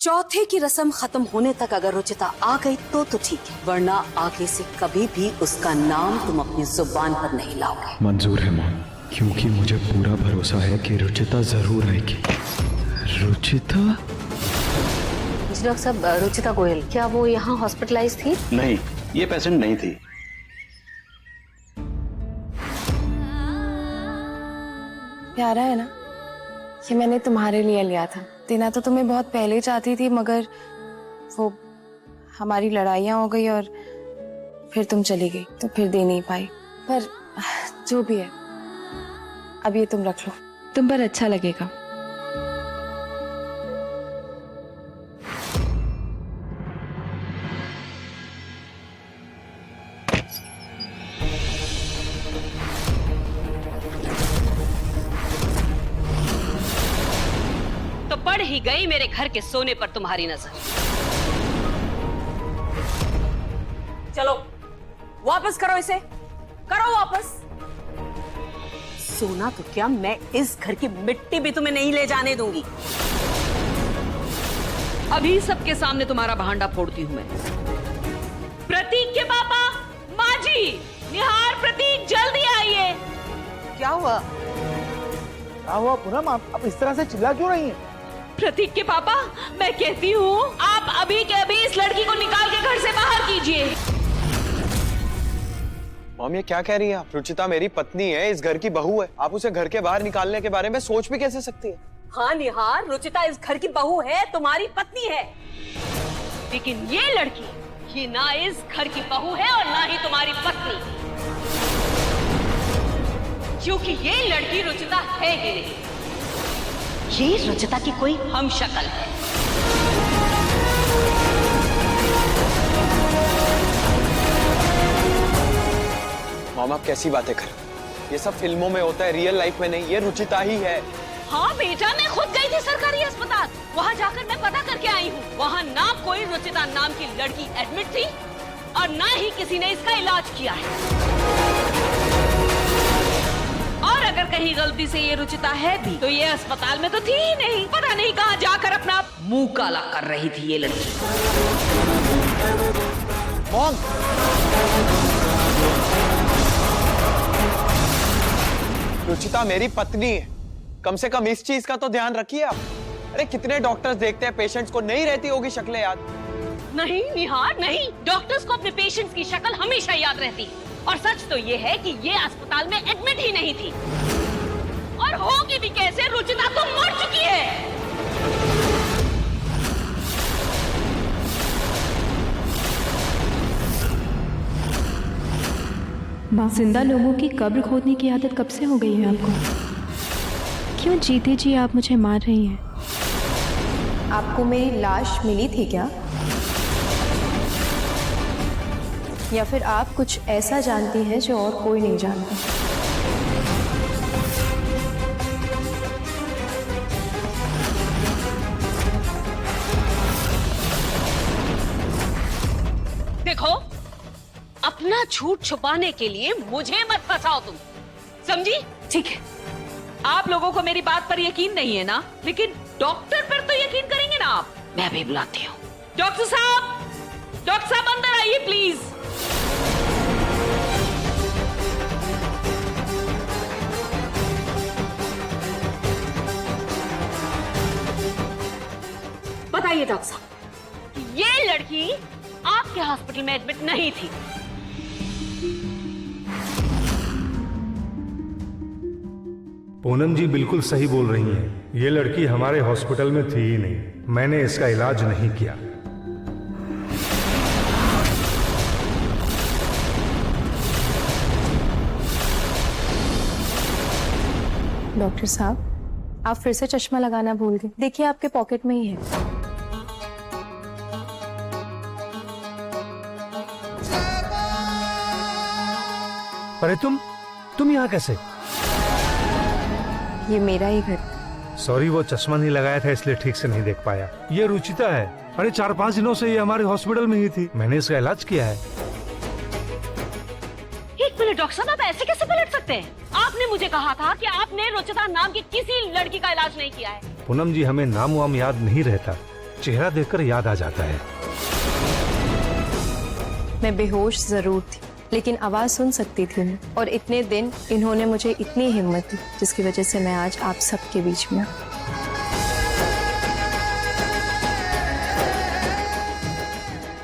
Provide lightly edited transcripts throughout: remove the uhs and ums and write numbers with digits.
चौथे की रस्म खत्म होने तक अगर रुचिता आ गई तो ठीक है, वरना आगे से कभी भी उसका नाम तुम अपनी जुबान पर नहीं लाओगे। मंजूर है मॉम, क्योंकि मुझे पूरा भरोसा है कि रुचिता जरूर आएगी। रुचिता? जी डॉक्टर साहब, रुचिता गोयल, क्या वो यहाँ हॉस्पिटलाइज थी? नहीं, ये पेशेंट नहीं थी। प्यारा है ना, ये मैंने तुम्हारे लिए लिया था। देना तो तुम्हें बहुत पहले चाहती थी, मगर वो हमारी लड़ाइयाँ हो गई और फिर तुम चली गई, तो फिर दे नहीं पाई। पर जो भी है, अब ये तुम रख लो, तुम पर अच्छा लगेगा। तो पड़ ही गई मेरे घर के सोने पर तुम्हारी नजर। चलो वापस करो इसे, करो वापस। सोना तो क्या, मैं इस घर की मिट्टी भी तुम्हें नहीं ले जाने दूंगी। अभी सबके सामने तुम्हारा भांडा फोड़ती हूँ मैं। प्रतीक के पापा, माँ जी, निहार, प्रतीक जल्दी आइए। क्या हुआ? क्या हुआ पूनम, आप इस तरह से चिल्ला क्यों रही हैं? प्रतीक के पापा, मैं कहती हूँ आप अभी के अभी इस लड़की को निकाल के घर से बाहर कीजिए। मॉम ये क्या कह रही है आप? रुचिता मेरी पत्नी है, इस घर की बहू है। आप उसे घर के बाहर निकालने के बारे में सोच भी कैसे सकती है? हाँ निहार, रुचिता इस घर की बहू है, तुम्हारी पत्नी है। लेकिन ये लड़की, ये ना इस घर की बहू है और ना ही तुम्हारी पत्नी, क्योंकि ये लड़की रुचिता है ही नहीं। ये रुचिता की कोई हम शक्ल है। मॉम आप कैसी बातें कर? ये सब फिल्मों में होता है, रियल लाइफ में नहीं। ये रुचिता ही है। हाँ बेटा, मैं खुद गई थी सरकारी अस्पताल, वहाँ जाकर मैं पता करके आई हूँ। वहाँ ना कोई रुचिता नाम की लड़की एडमिट थी और ना ही किसी ने इसका इलाज किया है। और अगर कहीं गलती से ये रुचिता है भी, तो ये अस्पताल में तो थी ही नहीं। पता नहीं कहाँ जाकर अपना मुंह काला कर रही थी ये लड़की। मॉम, रुचिता मेरी पत्नी है, कम से कम इस चीज का तो ध्यान रखिए आप। अरे कितने डॉक्टर्स देखते हैं पेशेंट्स को, नहीं रहती होगी शक्लें याद? नहीं निहार, नहीं, डॉक्टर्स को अपने पेशेंट्स की शक्ल हमेशा याद रहती है। और सच तो ये है कि ये अस्पताल में एडमिट ही नहीं थी। और होगी भी कैसे, रुचिता तो मर चुकी है। माँ, जिंदा लोगों की कब्र खोदने की आदत कब से हो गई है आपको? क्यों जीते जी आप मुझे मार रही हैं? आपको मेरी लाश मिली थी क्या, या फिर आप कुछ ऐसा जानती हैं जो और कोई नहीं जानता? देखो, अपना झूठ छुपाने के लिए मुझे मत फंसाओ तुम, समझी? ठीक है, आप लोगों को मेरी बात पर यकीन नहीं है ना, लेकिन डॉक्टर पर तो यकीन करेंगे ना आप। मैं अभी बुलाती हूँ। डॉक्टर साहब अंदर आइए प्लीज। बताइए डॉक्टर साहब, ये लड़की आपके हॉस्पिटल में एडमिट नहीं थी। पूनम जी बिल्कुल सही बोल रही हैं। ये लड़की हमारे हॉस्पिटल में थी ही नहीं। मैंने इसका इलाज नहीं किया। डॉक्टर साहब, आप फिर से चश्मा लगाना भूल गए। देखिए आपके पॉकेट में ही है। अरे तुम यहाँ कैसे? ये मेरा ही घर। सॉरी, वो चश्मा नहीं लगाया था इसलिए ठीक से नहीं देख पाया। ये रुचिता है। अरे 4-5 दिनों से ये हमारे हॉस्पिटल में ही थी। मैंने इसका इलाज किया है। एक मिनट डॉक्टर साहब, आप ऐसे कैसे पलट सकते हैं? आपने मुझे कहा था कि आपने रुचिता नाम की किसी लड़की का इलाज नहीं किया है। पूनम जी, हमें नाम वाम याद नहीं रहता। चेहरा देखकर याद आ जाता है। मैं बेहोश जरूर थी, लेकिन आवाज सुन सकती थी मैं। और इतने दिन इन्होंने मुझे इतनी हिम्मत दी, जिसकी वजह से मैं आज आप सबके बीच में हूं।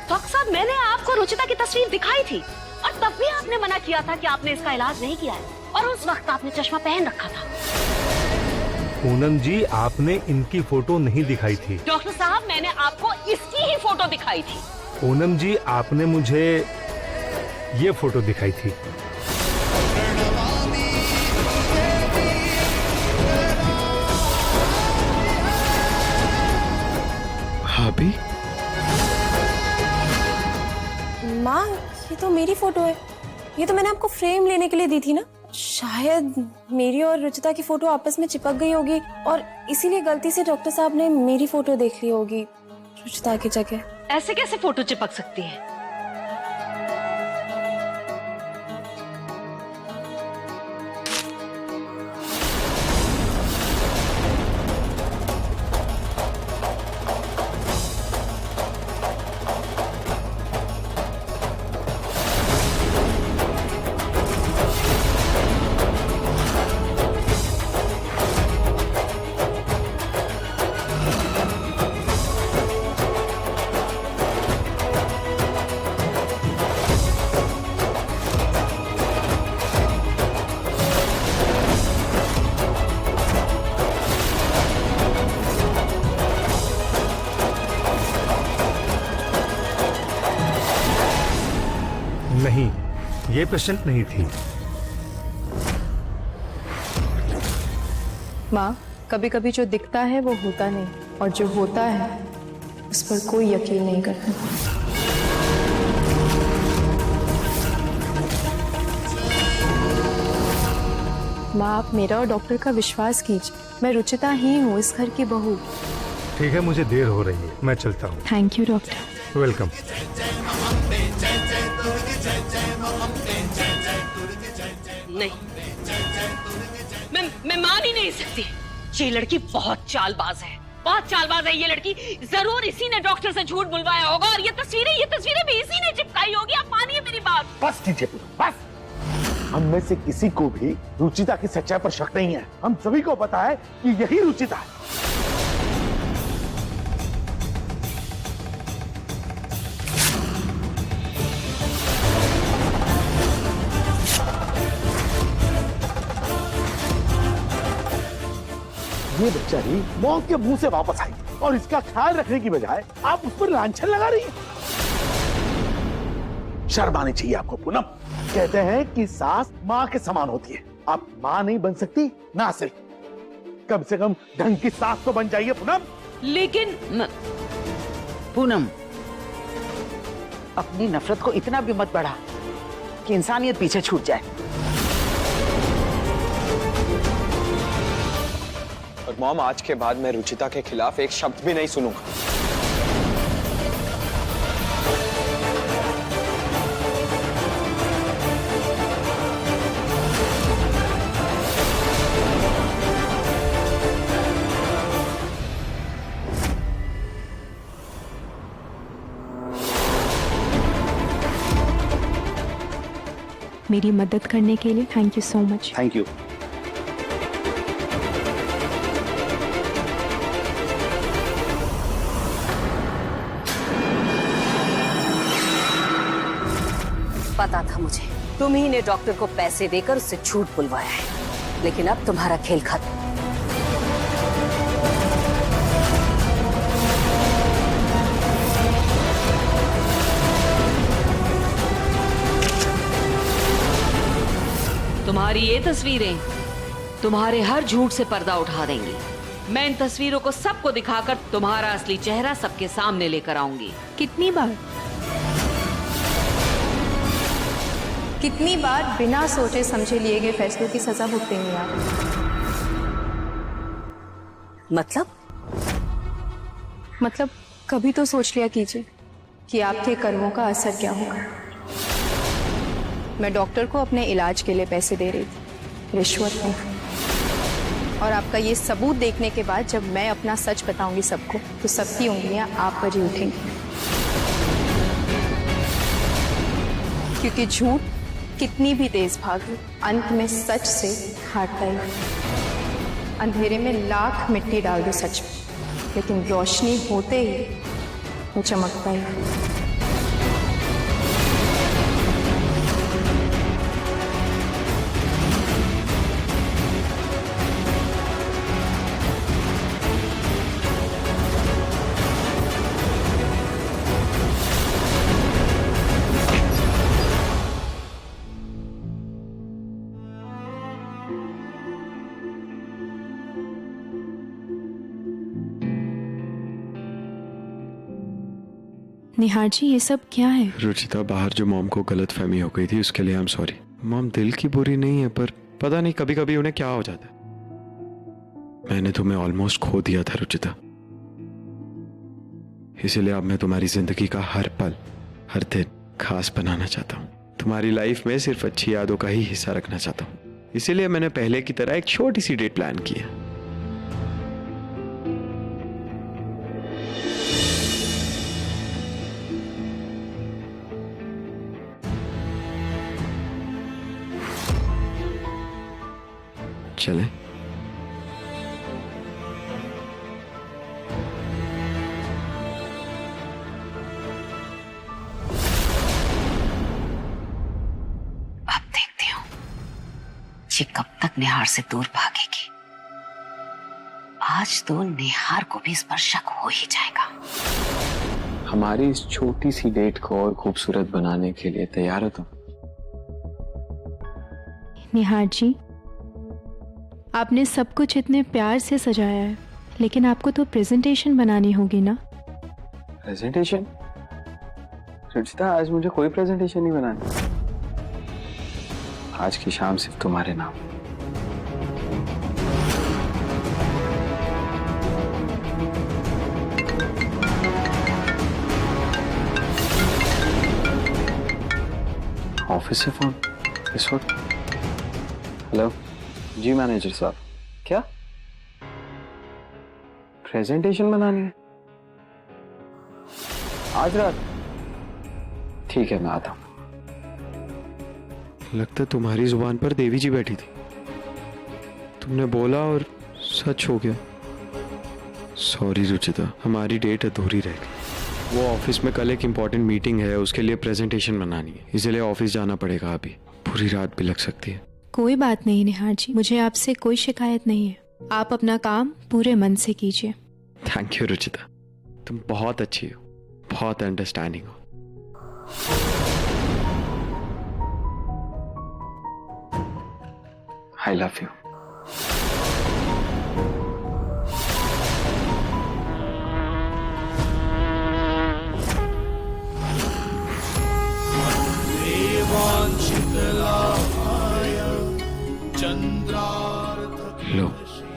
डॉक्टर साहब, मैंने आपको रुचिता की तस्वीर दिखाई थी और तब भी आपने मना किया था कि आपने इसका इलाज नहीं किया है, और उस वक्त आपने चश्मा पहन रखा था। पूनम जी, आपने इनकी फोटो नहीं दिखाई थी। डॉक्टर साहब, मैंने आपको इसकी ही फोटो दिखाई थी। पूनम जी, आपने मुझे ये फोटो दिखाई थी। भाभी, माँ, ये तो मेरी फोटो है। ये तो मैंने आपको फ्रेम लेने के लिए दी थी ना। शायद मेरी और रुचिता की फोटो आपस में चिपक गई होगी और इसीलिए गलती से डॉक्टर साहब ने मेरी फोटो देख ली होगी रुचिता की जगह। ऐसे कैसे फोटो चिपक सकती है? नहीं, ये पेशेंट नहीं थी। माँ, कभी कभी जो दिखता है वो होता नहीं, और जो होता है उस पर कोई यकीन नहीं करता। माँ, आप मेरा और डॉक्टर का विश्वास कीजिए। मैं रुचिता ही हूँ, इस घर की बहू। ठीक है, मुझे देर हो रही है, मैं चलता हूँ। Thank you doctor. वेलकम। नहीं, मैं मान ही नहीं सकती। ये लड़की बहुत चालबाज है, बहुत चालबाज है ये लड़की। जरूर इसी ने डॉक्टर से झूठ बुलवाया होगा, और ये तस्वीरें भी इसी ने चिपकाई होगी। आप मानिए मेरी बात। बस कीजिए पूनम, बस। हम में से किसी को भी रुचिता की सच्चाई पर शक नहीं है। हम सभी को पता है कि यही रुचिता है। ये बेचारी मौत के मुंह से वापस आई और इसका ख्याल रखने की बजाय आप उस पर लांछन लगा रही हैं। शर्म आनी चाहिए आपको पूनम। कहते हैं कि सास माँ के समान होती है। आप माँ नहीं बन सकती ना सही, कम से कम ढंग की सास तो बन जाइए पूनम। लेकिन पूनम, अपनी नफरत को इतना भी मत बढ़ा कि इंसानियत पीछे छूट जाए। और मॉम, आज के बाद मैं रुचिता के खिलाफ एक शब्द भी नहीं सुनूंगा। मेरी मदद करने के लिए thank you so much. Thank you. पता था मुझे, तुम ही ने डॉक्टर को पैसे देकर उससे झूठ बुलवाया है, लेकिन अब तुम्हारा खेल खत्म। तुम्हारी ये तस्वीरें तुम्हारे हर झूठ से पर्दा उठा देंगी। मैं इन तस्वीरों को सबको दिखाकर तुम्हारा असली चेहरा सबके सामने लेकर आऊंगी। कितनी बार बिना सोचे समझे लिए गए फैसलों की सजा भुगतेंगे आप। मतलब कभी तो सोच लिया कीजिए कि आपके कर्मों का असर क्या होगा। मैं डॉक्टर को अपने इलाज के लिए पैसे दे रही थी, रिश्वत नहीं। और आपका ये सबूत देखने के बाद जब मैं अपना सच बताऊंगी सबको, तो सबकी उंगलियां आप पर ही उठेंगी। क्योंकि झूठ कितनी भी तेज भागे, अंत में सच से हारता ही। अंधेरे में लाख मिट्टी डाल दो सच में, लेकिन रोशनी होते ही वो चमकता ही। निहार जी, ये सब क्या है? रुचिता, बाहर जो मॉम को गलत फहमी हो गई थी उसके लिए आई एम सॉरी। मॉम दिल की बुरी नहीं है, पर पता नहीं कभी कभी उन्हें क्या हो जाता है। मैंने तुम्हें ऑलमोस्ट खो दिया था रुचिता, इसीलिए अब मैं तुम्हारी जिंदगी का हर पल, हर दिन खास बनाना चाहता हूँ। तुम्हारी लाइफ में सिर्फ अच्छी यादों का ही हिस्सा रखना चाहता हूँ। इसीलिए मैंने पहले की तरह एक छोटी सी डेट प्लान की है। चले? अब देखती हूँ ये कब तक निहार से दूर भागेगी। आज तो निहार को भी इस पर शक हो ही जाएगा। हमारी इस छोटी सी डेट को और खूबसूरत बनाने के लिए तैयार हो तुम? निहार जी, आपने सब कुछ इतने प्यार से सजाया है, लेकिन आपको तो प्रेजेंटेशन बनानी होगी ना? प्रेजेंटेशन? रुचिता, आज मुझे कोई प्रेजेंटेशन नहीं बनानी। आज की शाम सिर्फ तुम्हारे नाम। ऑफिस से फोन इस वक्त? हेलो जी मैनेजर साहब, क्या प्रेजेंटेशन बनानी है आज रात? ठीक है, मैं आता हूं। लगता है तुम्हारी जुबान पर देवी जी बैठी थी। तुमने बोला और सच हो गया। सॉरी रुचिता, हमारी डेट अधूरी रह गई। वो ऑफिस में कल एक इम्पोर्टेंट मीटिंग है, उसके लिए प्रेजेंटेशन बनानी है, इसलिए ऑफिस जाना पड़ेगा। अभी पूरी रात भी लग सकती है। कोई बात नहीं निहार जी, मुझे आपसे कोई शिकायत नहीं है। आप अपना काम पूरे मन से कीजिए। थैंक यू रुचिता, तुम बहुत अच्छी हो, बहुत अंडरस्टैंडिंग हो। I love you. लो,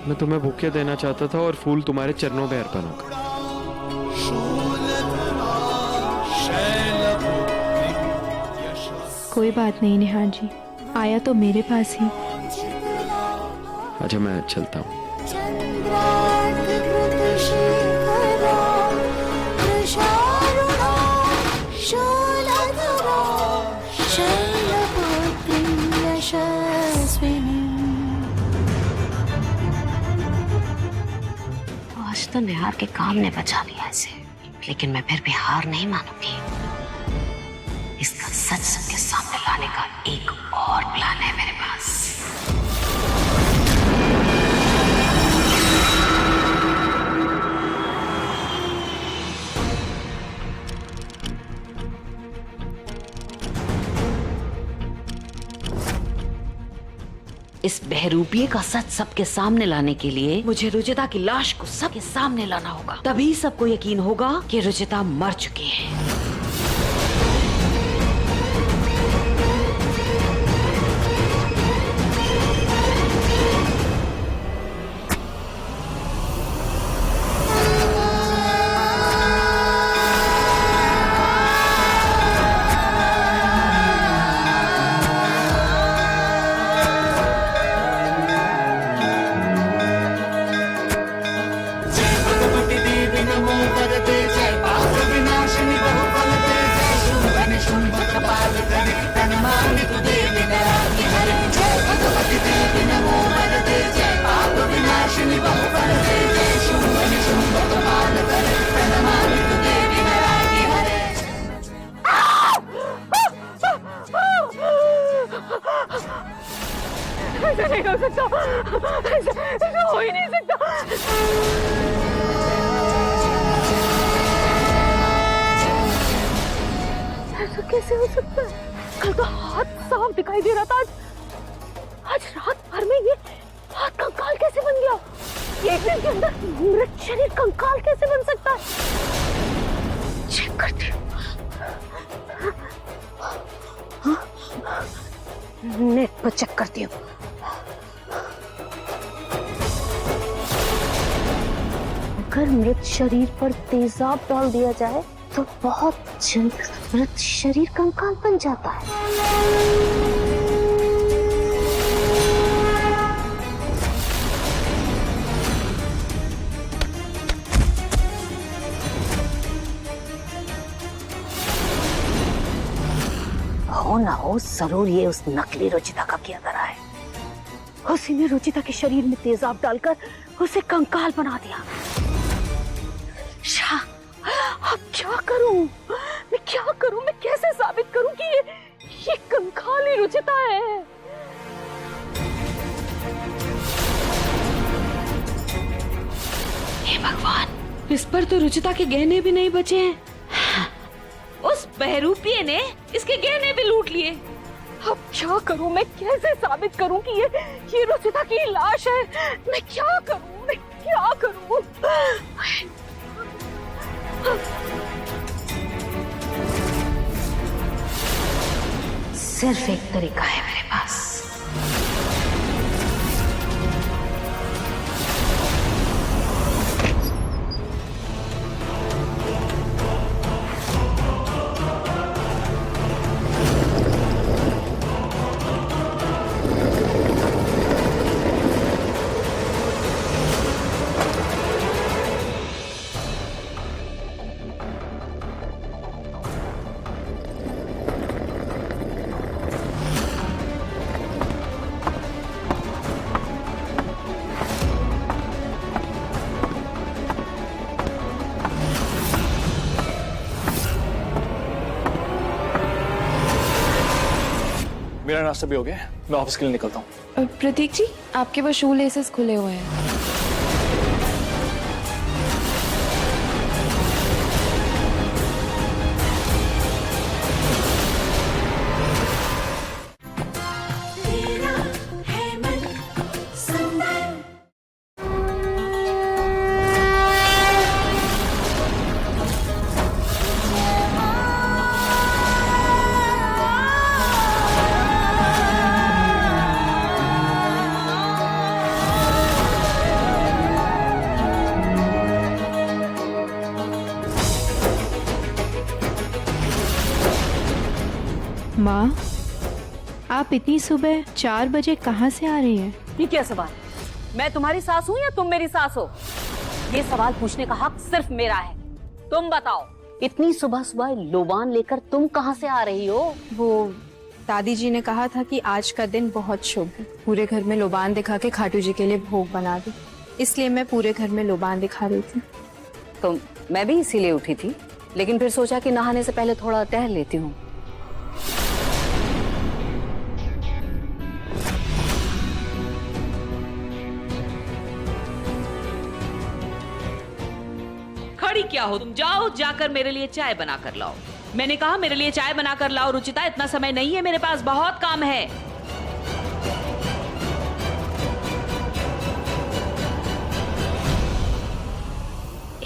मैं तुम्हें बुके देना चाहता था और फूल तुम्हारे चरणों पे अर्पण होगा। कोई बात नहीं निहार जी, आया तो मेरे पास ही। अच्छा, मैं चलता हूँ। आज तो निहार के काम ने बचा लिया इसे, लेकिन मैं फिर भी हार नहीं मानूंगी। इसका सच सबके सामने लाने का एक और प्लान है मेरे पास। इस बहरूपिये का सच सबके सामने लाने के लिए मुझे रुचिता की लाश को सबके सामने लाना होगा। तभी सबको यकीन होगा कि रुचिता मर चुकी है। ऐसा नहीं हो सकता, ऐसा हो ही नहीं सकता। ऐसा कैसे हो सकता है? कल तो हाथ साफ दिखाई दे रहा था, आज रात भर में ये हाथ कंकाल कैसे बन गया? एक दिन के अंदर मृत शरीर कंकाल कैसे बन सकता है? चेक करती हूँ। नेट पर चेक करती हूँ। अगर मृत शरीर पर तेजाब डाल दिया जाए तो बहुत जल्द मृत शरीर कंकाल बन जाता है। हो ना हो जरूर ये उस नकली रुचिता का किया करा है। उसी ने रुचिता के शरीर में तेजाब डालकर उसे कंकाल बना दिया। शाह, अब क्या करूं? मैं क्या करूं? मैं कैसे साबित करूं कि ये कंकाल ही रुचिता है? हे भगवान, इस पर तो रुचिता के गहने भी नहीं बचे हैं। उस बहरूपिये ने इसके गहने भी लूट लिए। अब क्या करूं? मैं कैसे साबित करूं कि ये रुचिता की लाश है? मैं क्या करूं? मैं क्या करूं? सिर्फ एक तरीका है मेरे पास। मेरा नाश्ता भी हो गया, मैं ऑफिस के लिए निकलता हूँ। प्रतीक जी, आपके वो शू लेसेस खुले हुए हैं। माँ, आप इतनी सुबह 4 बजे कहाँ से आ रही हैं? ये क्या सवाल? मैं तुम्हारी सास हूँ या तुम मेरी सास हो? ये सवाल पूछने का हक सिर्फ मेरा है। तुम बताओ, इतनी सुबह सुबह लोबान लेकर तुम कहाँ से आ रही हो? वो दादी जी ने कहा था कि आज का दिन बहुत शुभ है, पूरे घर में लोबान दिखा के खाटू जी के लिए भोग बना दे, इसलिए मैं पूरे घर में लोबान दिखा रही थी। तो मैं भी इसीलिए उठी थी, लेकिन फिर सोचा कि नहाने से पहले थोड़ा टहल लेती हूँ। खड़ी क्या हो तुम? जाओ, जाकर मेरे लिए चाय बना कर लाओ। मैंने कहा मेरे लिए चाय बना कर लाओ। रुचिता, इतना समय नहीं है मेरे पास, बहुत काम है।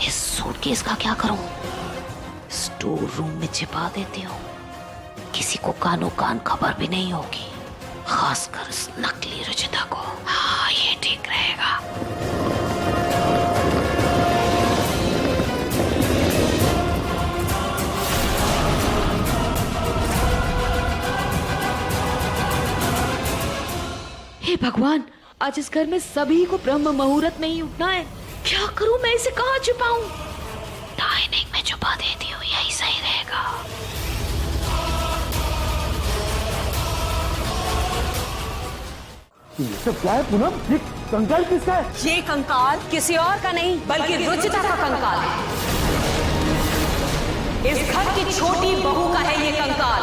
इस सूटकेस का क्या करूं? स्टोर रूम में छिपा देती हूँ, किसी को कानो कान खबर भी नहीं होगी, खासकर उस नकली रुचिता को। हाँ, ये ठीक रहेगा। हे भगवान, आज इस घर में सभी को ब्रह्म मुहूर्त में ही उठना है। क्या करूं मैं? इसे कहाँ छुपाऊं? डाइनिंग में छुपा देती हूँ, यही सही रहेगा। ये सब क्या है पूनम? ये कंकाल किसका है? ये कंकाल किसी और का नहीं बल्कि रुचिता का कंकाल है। इस घर की छोटी बहू का है ये कंकाल।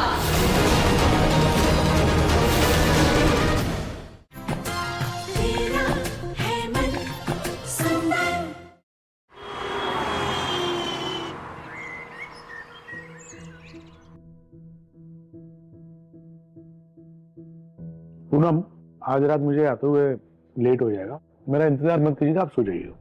पूनम, आज रात मुझे आते हुए लेट हो जाएगा, मेरा इंतजार मत कीजिएगा, आप सो जाइए।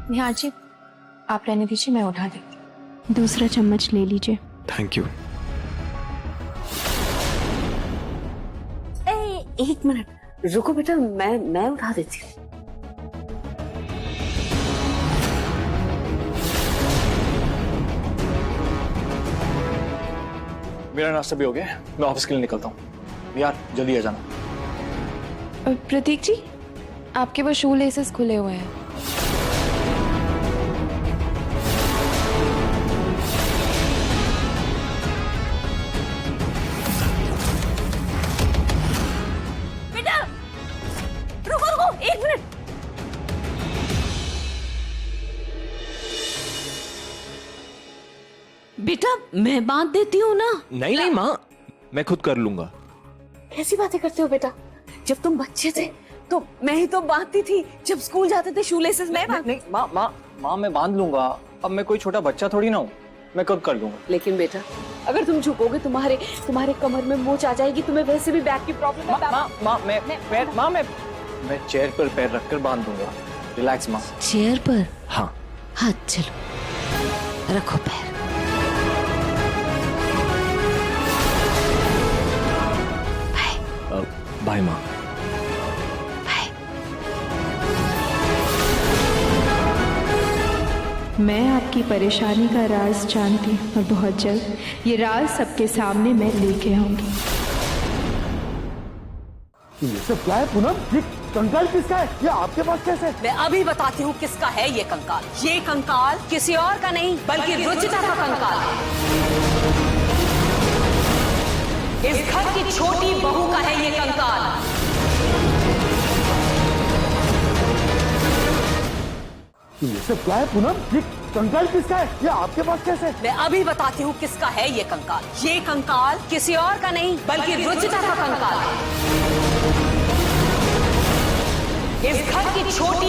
निहार जी, आप रहने दीजिए, मैं उठा देती। दूसरा चम्मच ले लीजिए। Thank you. एक मिनट रुको बेटा, मैं उठा देती हूँ। मेरा नाश्ता भी हो गया, मैं ऑफिस के लिए निकलता हूँ। यार जल्दी आ जाना। प्रतीक जी, आपके वो शू लेसेस खुले हुए हैं। बेटा रुको रुको, एक मिनट। बेटा मैं बांध देती हूँ ना। नहीं नहीं माँ, मैं खुद कर लूंगा। कैसी बातें करते हो बेटा, जब तुम बच्चे थे तो मैं ही तो बांधती थी, जब स्कूल जाते थे शू लेसेस मैं बांध। नहीं माँ मैं बांध लूंगा, अब मैं कोई छोटा बच्चा थोड़ी ना हूँ, मैं खुद कर लूंगा। लेकिन बेटा अगर तुम झुकोगे तुम्हारे कमर में मोच आ जाएगी, तुम्हें वैसे भी बैक की प्रॉब्लम है। मैं चेयर पर पैर रखकर बांध दूंगा। रिलैक्स माँ। चेयर पर? हाँ हाँ चलो रखो पैर। बाय माँ। मैं आपकी परेशानी का राज जानती हूँ और बहुत जल्द ये राज सबके सामने मैं लेके आऊंगी। ये सब क्या है पूनम? ये कंकाल किसका है? ये आपके पास कैसे? मैं अभी बताती हूँ किसका है ये कंकाल। ये कंकाल किसी और का नहीं बल्कि रुचिता का कंकाल है। इस घर की छोटी बहू का है ये कंकाल। ये सब क्या है पूनम? ये कंकाल किसका है? ये आपके पास कैसे? मैं अभी बताती हूँ किसका है ये कंकाल। ये कंकाल किसी और का नहीं बल्कि रुचिता का कंकाल है। इस घर की छोटी